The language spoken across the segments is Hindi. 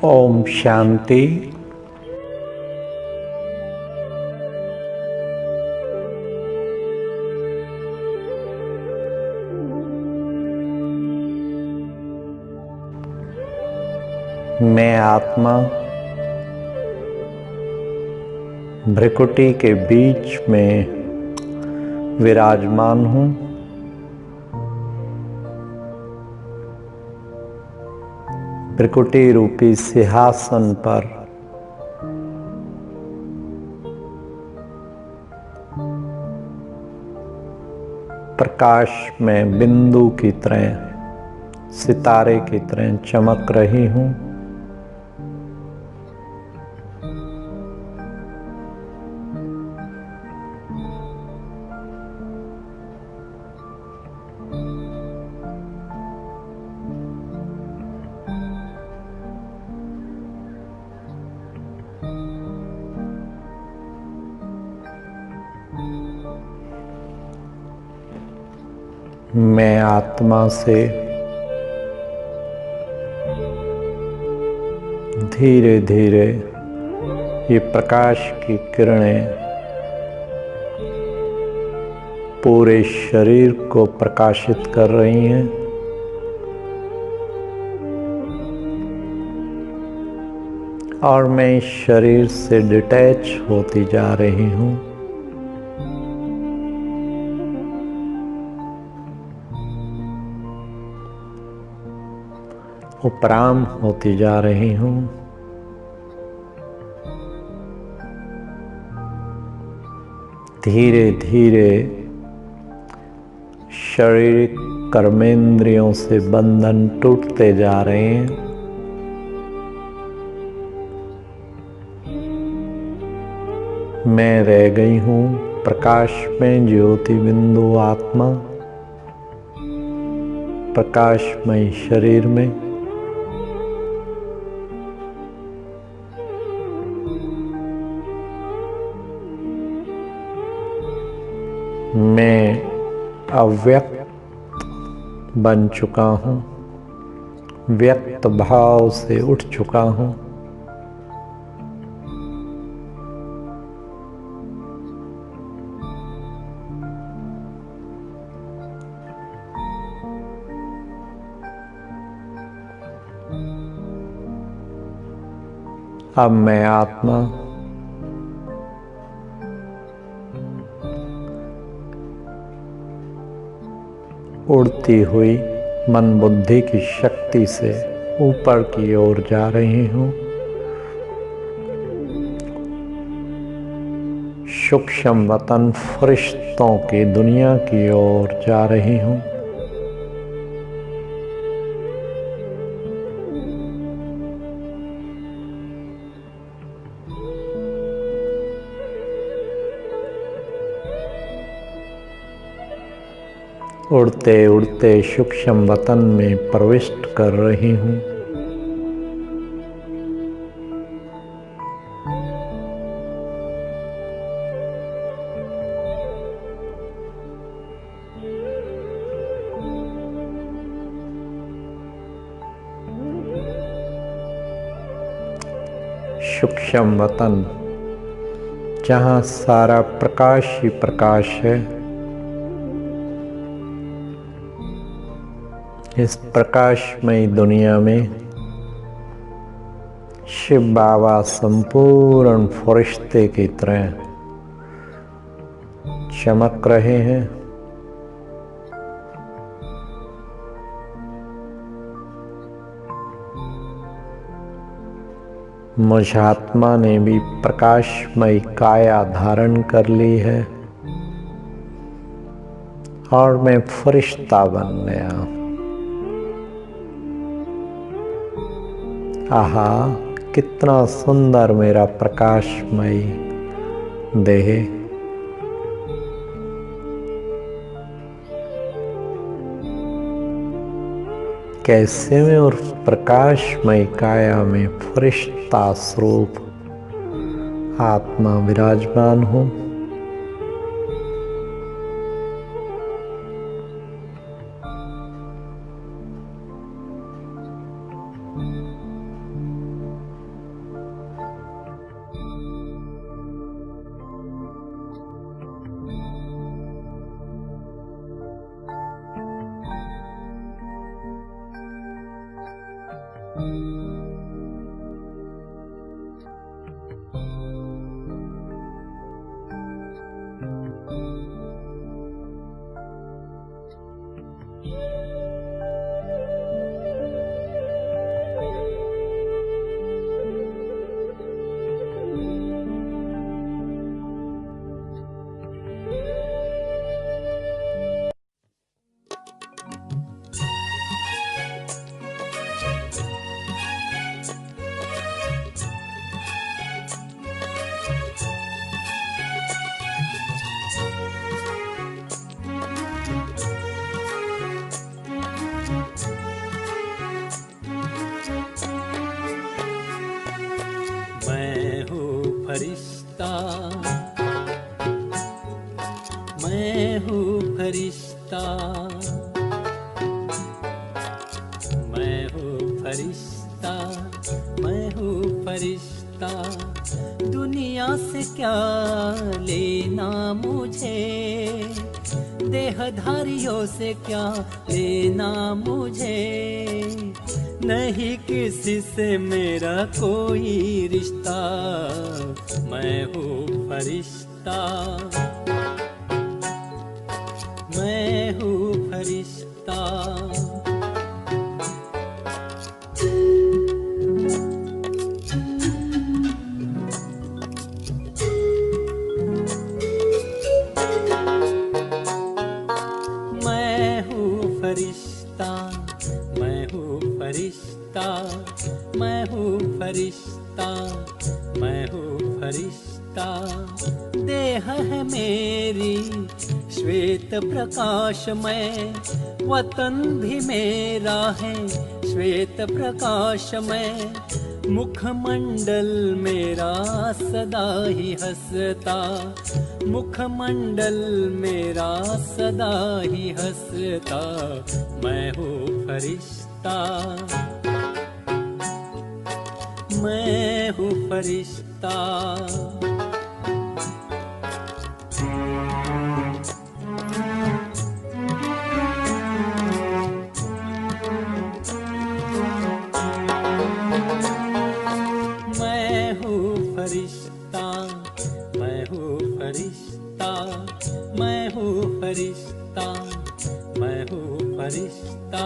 ओम शांति। मैं आत्मा भ्रिकुटी के बीच में विराजमान हूँ। भ्रिकुटी रूपी सिंहासन पर प्रकाश में बिंदु की तरह, सितारे की तरह चमक रही हूँ। मैं आत्मा से धीरे धीरे ये प्रकाश की किरणें पूरे शरीर को प्रकाशित कर रही हैं। और मैं इस शरीर से डिटैच होती जा रही हूँ। उपराम होती जा रही हूँ। धीरे धीरे शारीरिक कर्मेंद्रियों से बंधन टूटते जा रहे हैं। मैं रह गई हूँ प्रकाश में ज्योति बिंदु आत्मा, प्रकाशमय शरीर में। मैं अव्यक्त बन चुका हूँ, व्यक्त भाव से उठ चुका हूँ। अब मैं आत्मा उड़ती हुई मन बुद्धि की शक्ति से ऊपर की ओर जा रही हूँ। सूक्ष्म वतन फरिश्तों की दुनिया की ओर जा रही हूँ। उड़ते उड़ते सूक्ष्म वतन में प्रविष्ट कर रही हूँ। सूक्ष्म वतन जहाँ सारा प्रकाश ही प्रकाश है। इस प्रकाशमयी दुनिया में शिव बाबा संपूर्ण फरिश्ते की तरह चमक रहे हैं। मुझ आत्मा ने भी प्रकाशमयी काया धारण कर ली है और मैं फरिश्ता बन गया। आहा, कितना सुंदर मेरा प्रकाशमयी देह। कैसे मैं और प्रकाशमयी काया में फरिश्ता स्वरूप आत्मा विराजमान हूँ। फरिश्ता, मैं हूँ फरिश्ता, मैं हूँ फरिश्ता, मैं हूँ फरिश्ता। दुनिया से क्या लेना मुझे, देहधारियों से क्या लेना मुझे, नहीं किसी से मेरा कोई रिश्ता। मैं हूँ फरिश्ता, मैं हूँ फरिश्ता। मैं हूँ फरिश्ता, मैं हूँ फरिश्ता, मैं हूँ फरिश्ता, मैं हूँ फरिश्ता। देह है मेरी श्वेत प्रकाशमय, वतन भी मेरा है श्वेत प्रकाशमय। मुखमंडल मेरा सदा ही हंसता, मुखमंडल मेरा सदा ही हंसता। मैं हूँ फरिश्ता, मैं हूँ फरिश्ता। मैं हूँ फरिश्ता, मैं हूँ फरिश्ता, मैं हूँ फरिश्ता, मैं हूँ फरिश्ता।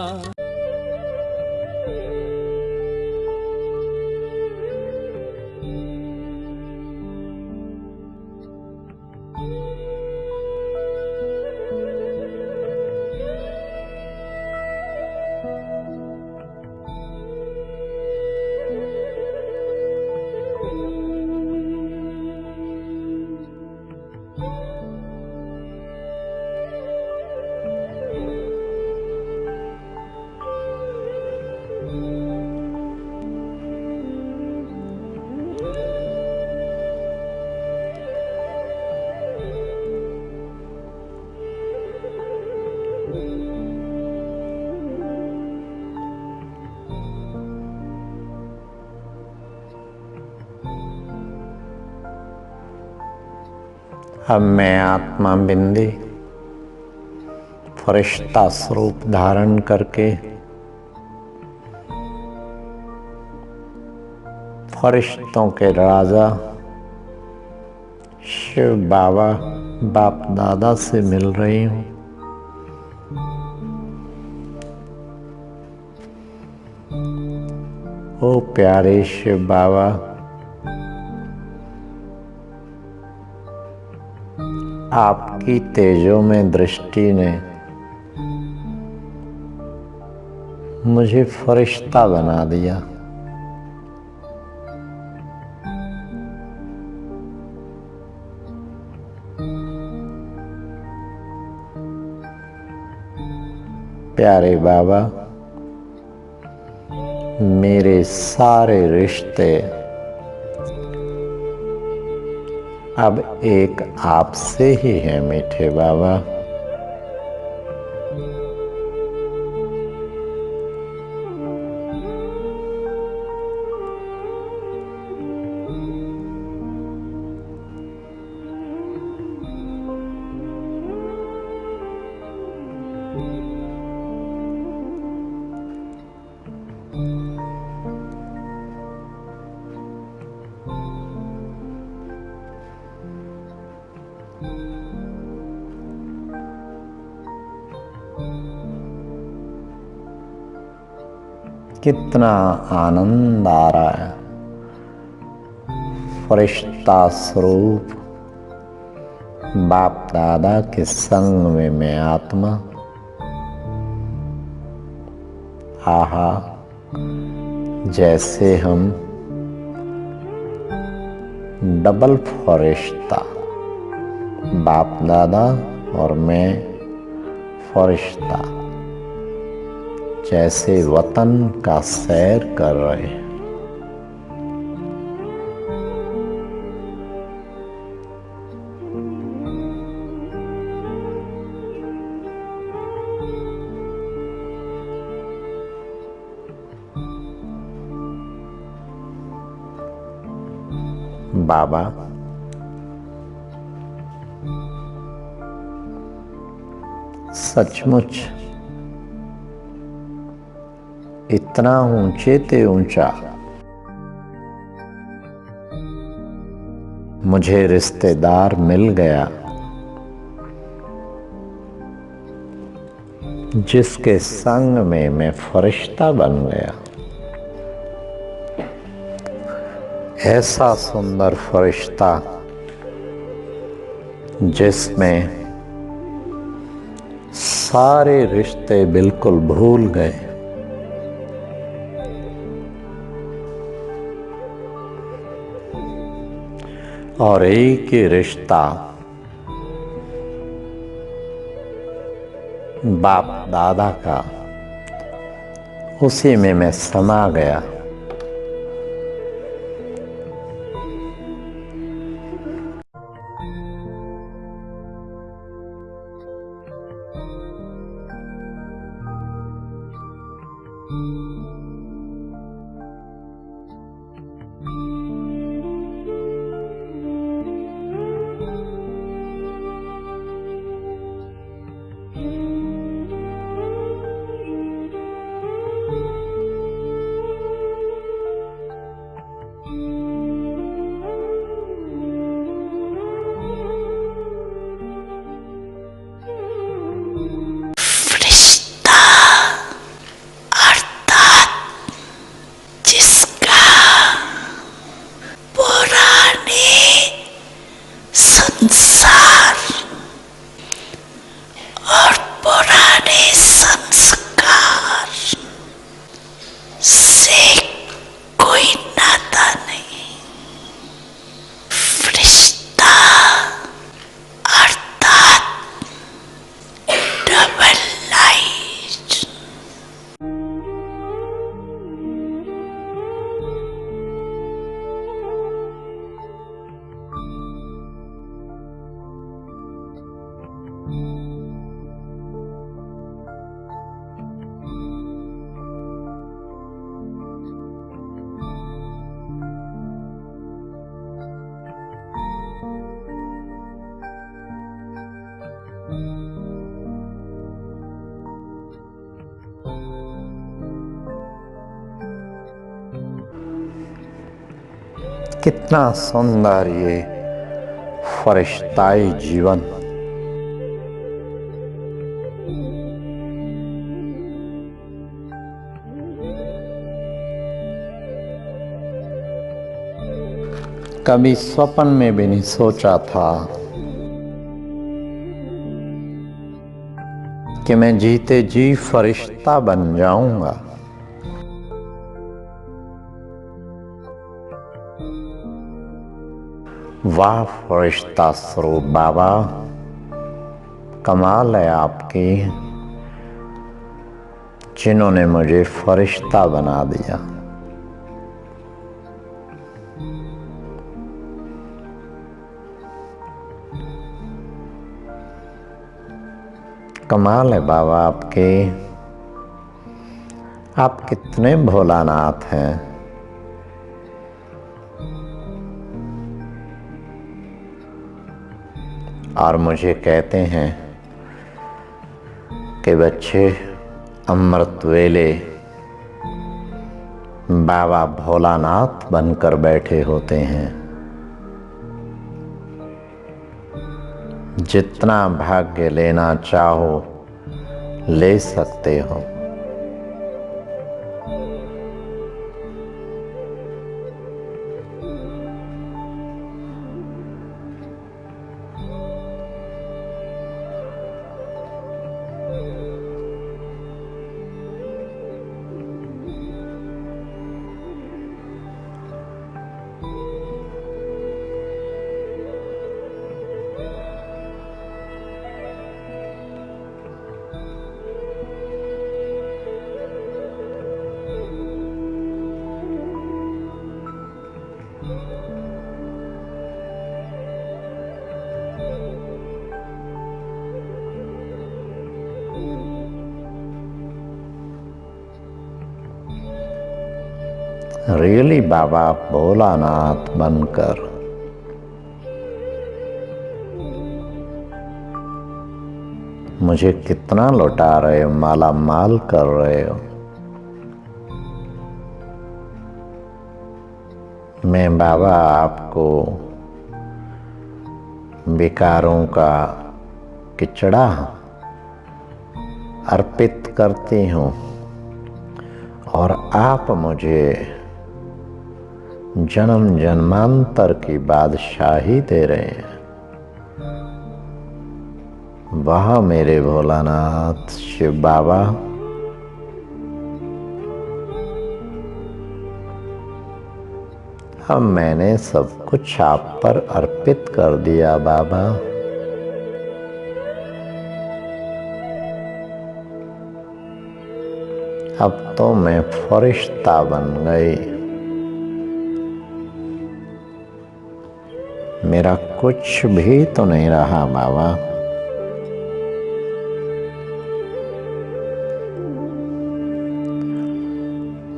अब मैं आत्मा बिंदी फरिश्ता स्वरूप धारण करके फरिश्तों के राजा शिव बाबा बाप दादा से मिल रही हूँ। ओ प्यारे शिव बाबा, आपकी तेजो में दृष्टि ने मुझे फरिश्ता बना दिया। प्यारे बाबा, मेरे सारे रिश्ते अब एक आपसे ही हैं मीठे बाबा। कितना आनंद आ रहा है। फरिश्ता स्वरूप बाप दादा के संग में मैं आत्मा। आहा, जैसे हम डबल फरिश्ता, बाप दादा और मैं फरिश्ता, जैसे वतन का सैर कर रहे हैं। बाबा, सचमुच इतना ऊंचे ते ऊंचा मुझे रिश्तेदार मिल गया जिसके संग में मैं फरिश्ता बन गया। ऐसा सुंदर फरिश्ता जिसमें सारे रिश्ते बिल्कुल भूल गए और एक ही रिश्ता बाप दादा का, उसी में मैं समा गया। कितना सुंदर ये फरिश्ताई जीवन। कभी स्वप्न में भी नहीं सोचा था कि मैं जीते जी फरिश्ता बन जाऊंगा। वाह फरिश्ता स्वरूप बाबा, कमाल है आपकी, जिन्होंने मुझे फरिश्ता बना दिया। कमाल है बाबा आपके, आप कितने भोलानाथ हैं। और मुझे कहते हैं कि बच्चे अमृत वेले बाबा भोलानाथ बनकर बैठे होते हैं। जितना भाग्य लेना चाहो ले सकते हो। रियली बाबा भोलानाथ बनकर मुझे कितना लौटा रहे हो, माला माल कर रहे हो। मैं बाबा आपको विकारों का किचड़ा अर्पित करती हूँ और आप मुझे जन्म जन्मांतर की बादशाही दे रहे हैं। वाह मेरे भोलानाथ शिव बाबा, अब मैंने सब कुछ आप पर अर्पित कर दिया बाबा। अब तो मैं फरिश्ता बन गई, मेरा कुछ भी तो नहीं रहा बाबा।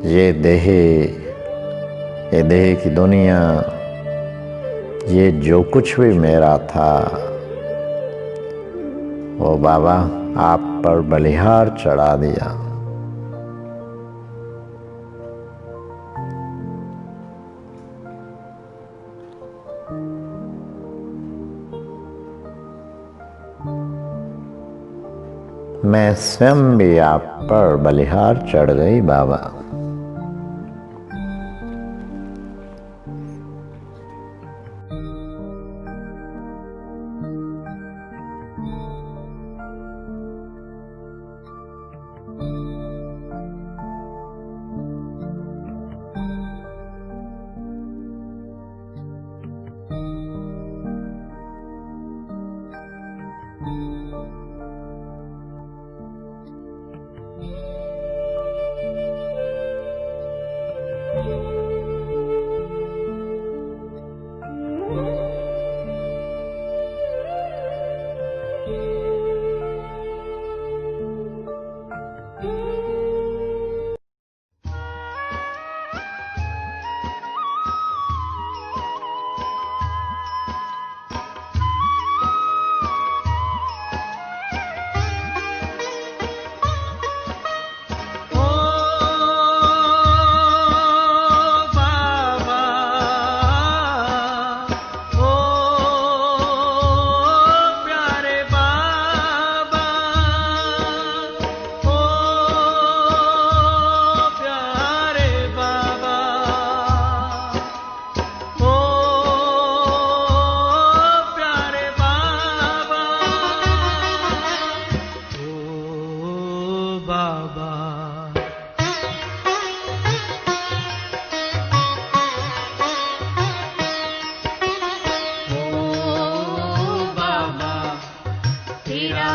ये देह की दुनिया, ये जो कुछ भी मेरा था वो बाबा आप पर बलिहार चढ़ा दिया। मैं स्वयं भी आप पर बलिहार चढ़ गई बाबा।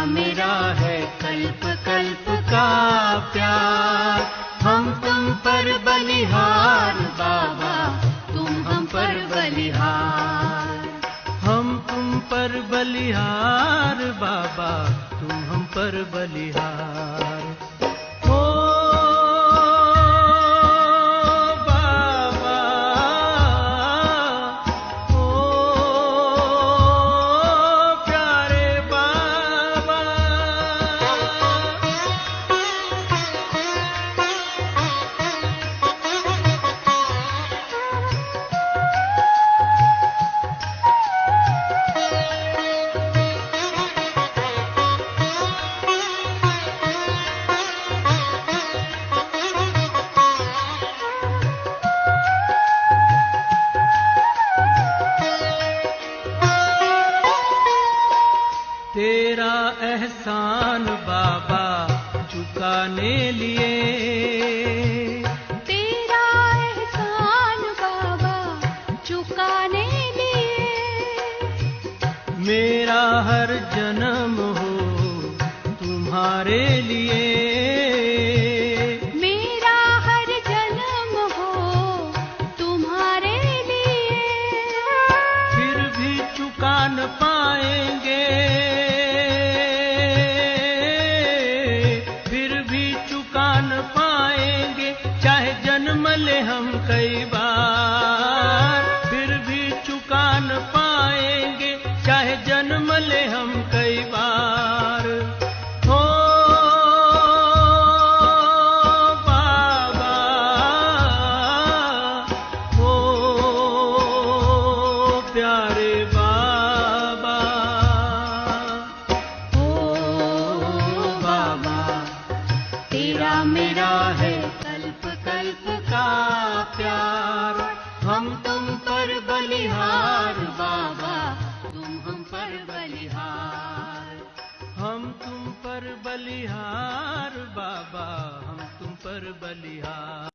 मेरा है कल्प कल्प का प्यार, हम तुम पर बलिहार बाबा, तुम हम पर बलिहार, हम तुम पर बलिहार बाबा, तुम हम पर बलिहार। तेरा एहसान बाबा चुकाने लिए, तेरा एहसान बाबा चुकाने लिए, मेरा हर जन्म हो तुम्हारे लिए, मेरा हर जन्म हो तुम्हारे लिए, फिर भी चुका न पाएंगे, चाहे जन्म ले हम कई बार, फिर भी चुका न पाएंगे, चाहे जन्म ले हम कई बार। बलिहार बाबा, हम तुम पर बलिहार।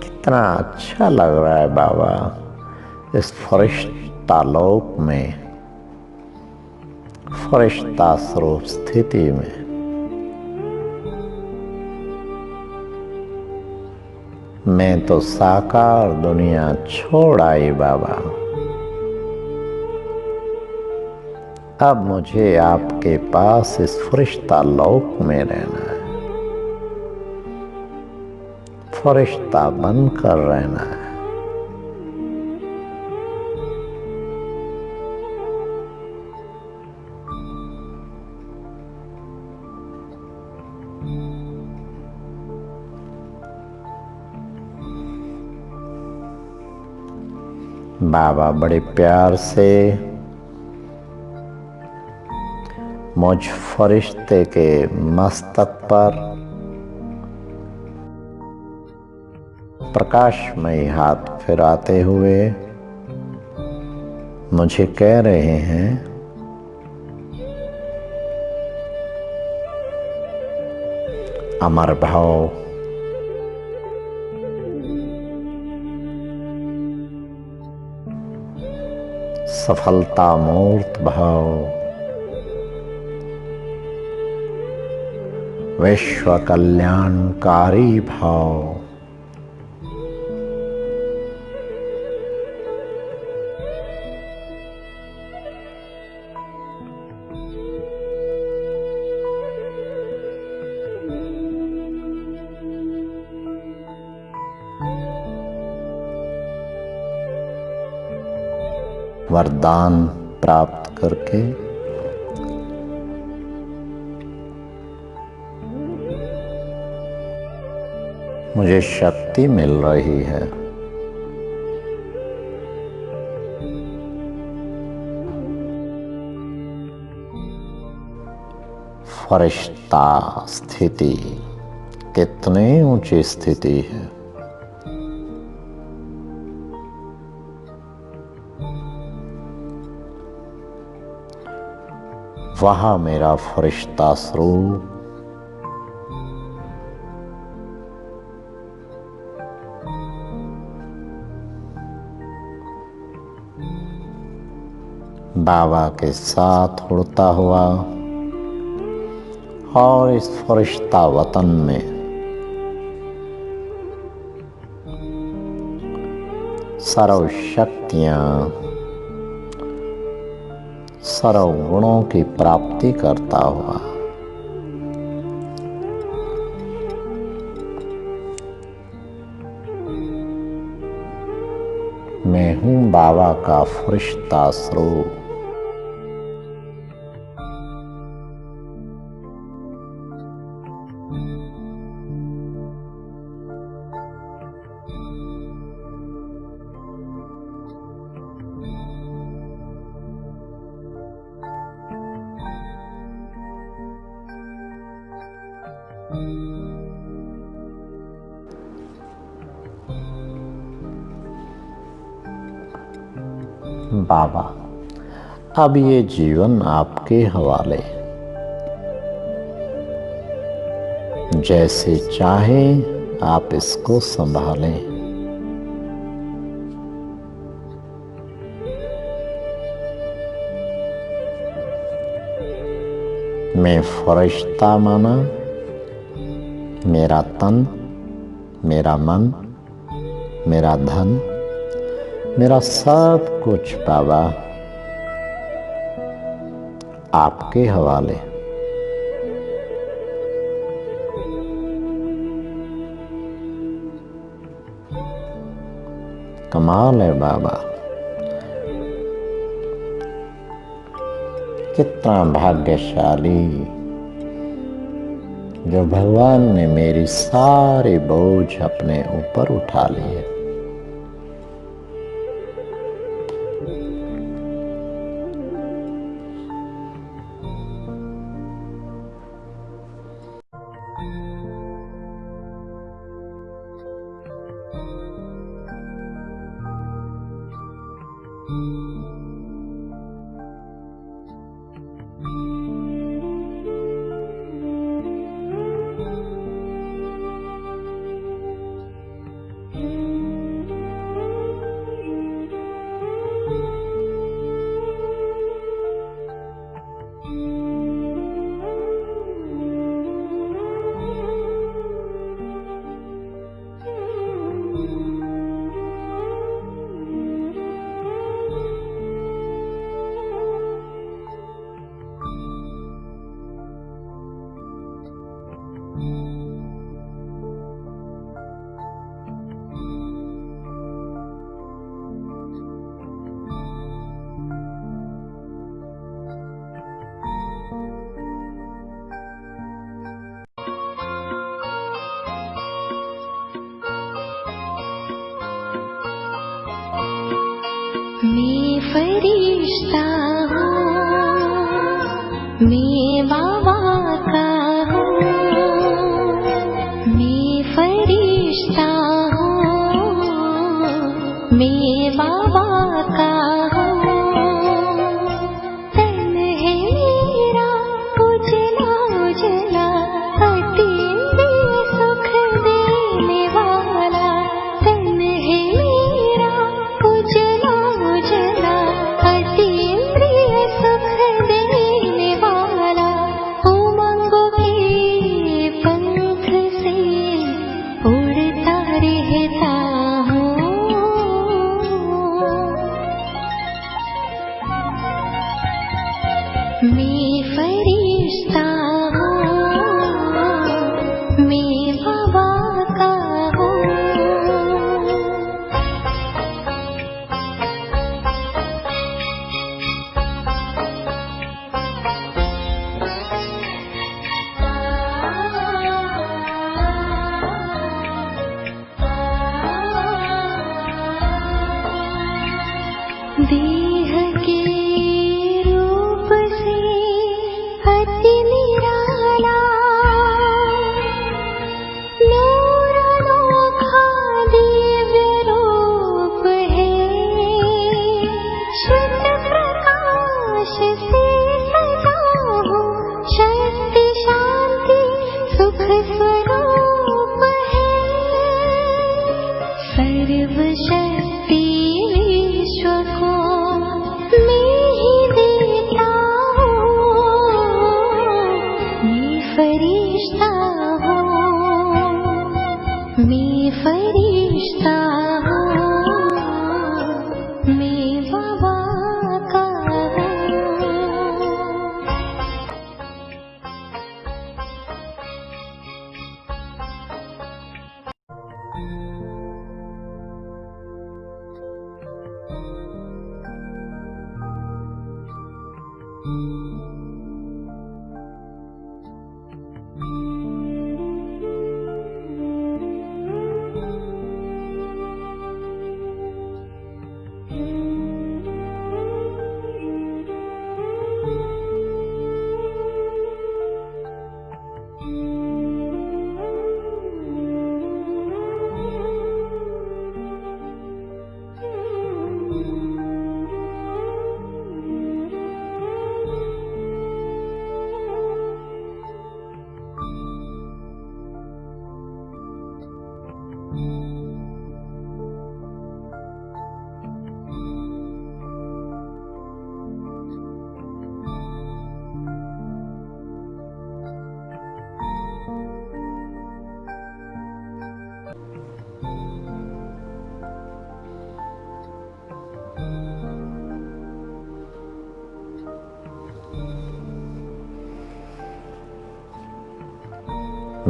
कितना अच्छा लग रहा है बाबा इस फरिश्ता लोक में, फरिश्ता स्वरूप स्थिति में। मैं तो साकार दुनिया छोड़ आई बाबा, अब मुझे आपके पास इस फरिश्ता लोक में रहना है, फरिश्ता बनकर रहना है। बाबा बड़े प्यार से मुझ फरिश्ते के मस्तक पर प्रकाशमयी हाथ फिराते हुए मुझे कह रहे हैं, अमर भाव, सफलता मूर्त भाव, विश्व कल्याणकारी भाव, वरदान प्राप्त करके मुझे शक्ति मिल रही है। फरिश्ता स्थिति कितनी ऊंची स्थिति है। वहाँ मेरा फरिश्ता स्वरूप बाबा के साथ उड़ता हुआ और इस फरिश्ता वतन में सर्व शक्तियां, सर्व गुणों की प्राप्ति करता हुआ मैं हूं बाबा का फरिश्ता स्वरूप। बाबा अब ये जीवन आपके हवाले, जैसे चाहें आप इसको संभालें। मैं फरिश्ता माना, मेरा तन, मेरा मन, मेरा धन, मेरा सब कुछ बाबा आपके हवाले। कमाल है बाबा, कितना भाग्यशाली जो भगवान ने मेरी सारे बोझ अपने ऊपर उठा लिए। मैं फरिश्ता हूँ, मैं बाबा का हूँ। मैं फरिश्ता हूँ, मैं बाबा का हूँ। तन है मेरा उजला उजला, अतीन्द्रिय सुख देने वाला। तन है मेरा उजला उजला, अतीन्द्रिय सुख देने वाला। उमंगों के पंख से उड़ता रहता हूँ। मैं फरिश्ता हूँ, मैं बाबा का हूँ। देह के रूप से अति निराला, नूर अनोखा दिव्य रूप है। श्वेत प्रकाश से सजा हूँ, शक्ति शांति सुख स्वरूप है। सर्व शक्ति विश्व को मैं ही देता हूँ। मैं फरिश्ता हूँ, मैं फरिश्ता हूँ, मैं बाबा का हूँ।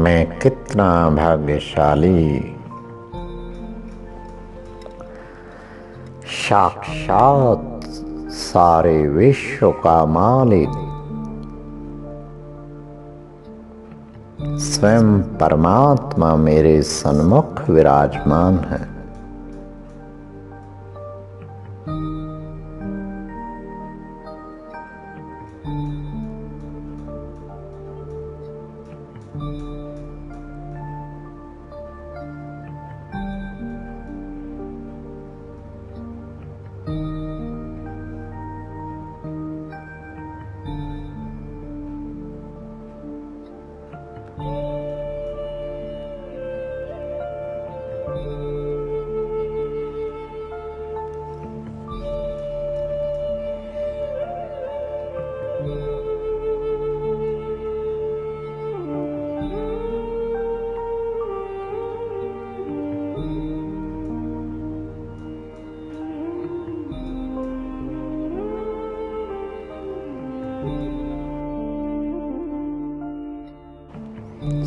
मैं कितना भाग्यशाली, साक्षात सारे विश्व का मालिक स्वयं परमात्मा मेरे सन्मुख विराजमान है।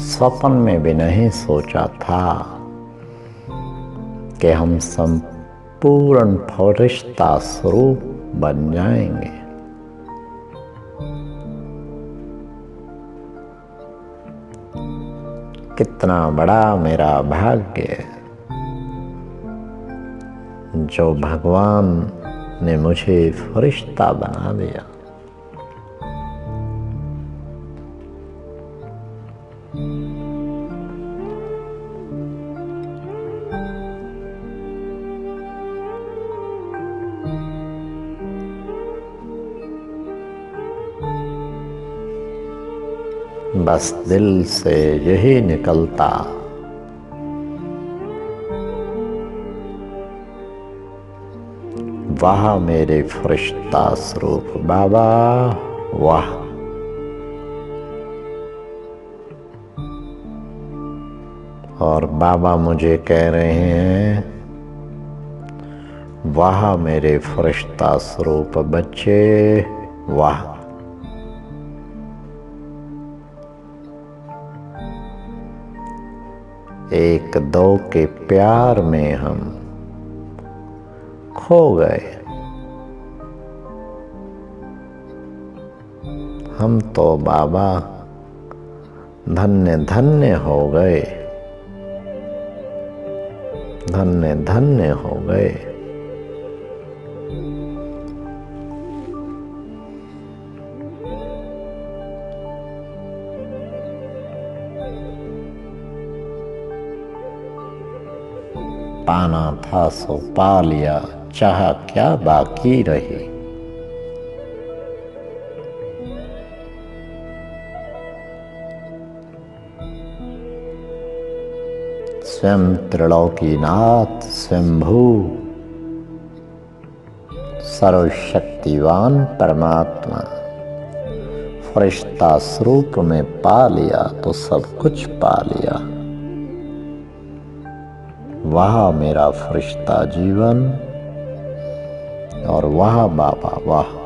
स्वप्न में भी नहीं सोचा था कि हम संपूर्ण फरिश्ता स्वरूप बन जाएंगे। कितना बड़ा मेरा भाग्य है जो भगवान ने मुझे फरिश्ता बना दिया। बस दिल से यही निकलता, वाह मेरे फरिश्ता स्वरूप बाबा, वाह। और बाबा मुझे कह रहे हैं, वाह मेरे फरिश्ता स्वरूप बच्चे, वाह। एक दो के प्यार में हम खो गए। हम तो बाबा धन्य धन्य हो गए, धन्य धन्य हो गए। पाना था सो पा लिया, चाह क्या बाकी रही। स्वयं त्रिलोकीनाथ स्वयंभू सर्वशक्तिवान परमात्मा फरिश्ता स्वरूप में पा लिया तो सब कुछ पा लिया। वाह मेरा फरिश्ता जीवन, और वाह बाबा वाह।